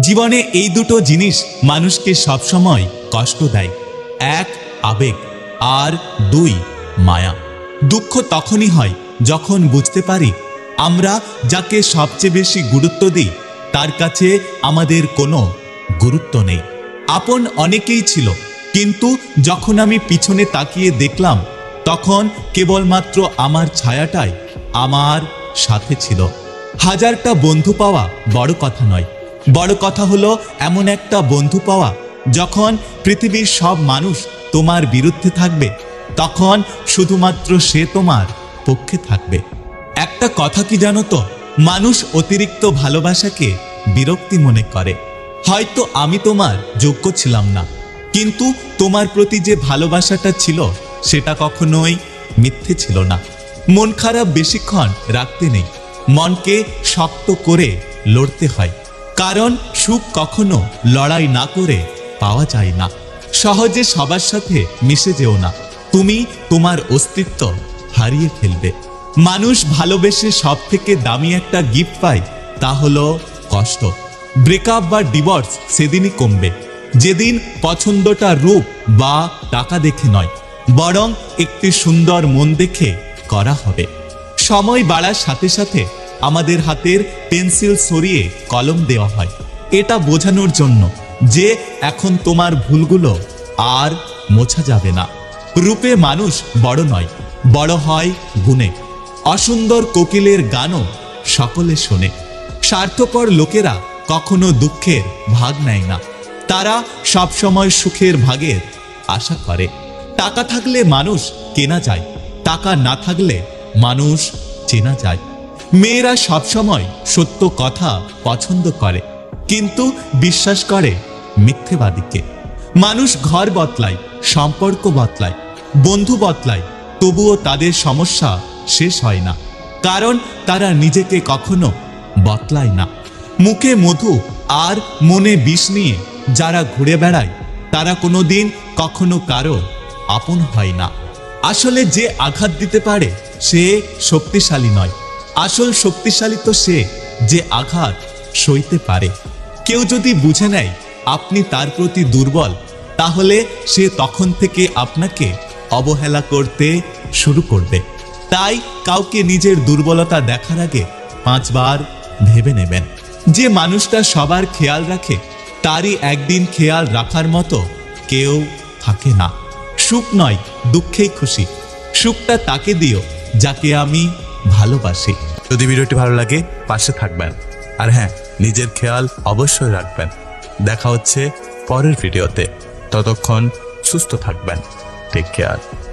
জীবনে এই দুটো জিনিস মানুষকে সবসময় কষ্ট দেয়। এক আবেগ, আর দুই মায়া। দুঃখ তখনই হয় যখন বুঝতে পারি আমরা যাকে সবচেয়ে বেশি গুরুত্ব দিই তার কাছে আমাদের কোনো গুরুত্ব নেই। আপন অনেকেই ছিল, কিন্তু যখন আমি পিছনে তাকিয়ে দেখলাম তখন কেবলমাত্র আমার ছায়াটাই আমার সাথে ছিল। হাজারটা বন্ধু পাওয়া বড় কথা নয়, বড় কথা হলো এমন একটা বন্ধু পাওয়া যখন পৃথিবীর সব মানুষ তোমার বিরুদ্ধে থাকবে তখন শুধুমাত্র সে তোমার পক্ষে থাকবে। একটা কথা কি জানো তো, মানুষ অতিরিক্ত ভালোবাসাকে বিরক্তি মনে করে। হয়তো আমি তোমার যোগ্য ছিলাম না, কিন্তু তোমার প্রতি যে ভালোবাসাটা ছিল সেটা কখনোই মিথ্যে ছিল না। মন খারাপ বেশিক্ষণ রাখতে নেই, মনকে শক্ত করে লড়তে হয়, কারণ সুখ কখনো লড়াই না করে পাওয়া যায় না। সহজে সবার সাথে মিশে যেও না, তুমি তোমার অস্তিত্ব হারিয়ে ফেলবে। মানুষ ভালোবেসে সব থেকে দামি একটা গিফট পায়, তা হলো কষ্ট। ব্রেকআপ বা ডিভোর্স সেদিনই কমবে যেদিন পছন্দটা রূপ বা টাকা দেখে নয়, বরং একটি সুন্দর মন দেখে করা হবে। সময় বাড়ার সাথে সাথে আমাদের হাতের পেন্সিল সরিয়ে কলম দেওয়া হয়, এটা বোঝানোর জন্য যে এখন তোমার ভুলগুলো আর মোছা যাবে না। রূপে মানুষ বড় নয়, বড় হয় গুণে। অসুন্দর কোকিলের গানও সকলে শোনে। স্বার্থপর লোকেরা কখনো দুঃখের ভাগ নেয় না, তারা সবসময় সুখের ভাগের আশা করে। টাকা থাকলে মানুষ কেনা যায়, টাকা না থাকলে মানুষ চেনা যায়। মেয়েরা সবসময় সত্য কথা পছন্দ করে, কিন্তু বিশ্বাস করে মিথ্যেবাদীকে। মানুষ ঘর বদলায়, সম্পর্ক বদলায়, বন্ধু বদলায়, তবুও তাদের সমস্যা শেষ হয় না, কারণ তারা নিজেকে কখনো বদলায় না। মুখে মধু আর মনে বিষ নিয়ে যারা ঘুরে বেড়ায় তারা কোনোদিন কখনো কারো আপন হয় না। আসলে যে আঘাত দিতে পারে সে শক্তিশালী নয়, আসল শক্তিশালী তো সে যে আঘাত সইতে পারে। কেউ যদি বুঝে নেয় আপনি তার প্রতি দুর্বল, তাহলে সে তখন থেকে আপনাকে অবহেলা করতে শুরু করবে। তাই কাউকে নিজের দুর্বলতা দেখার আগে 5 বার ভেবে নেবেন। যে মানুষটা সবার খেয়াল রাখে তারই একদিন খেয়াল রাখার মতো কেউ থাকে না। সুখ নয়, দুঃখেই খুশি। সুখটা তাকে দিও যাকে আমি ভালোবাসি। যদি ভিডিওটি ভালো লাগে পাশে থাকবেন, আর হ্যাঁ, নিজের খেয়াল অবশ্যই রাখবেন। দেখা হচ্ছে পরের ভিডিওতে, ততক্ষণ সুস্থ থাকবেন। Take care.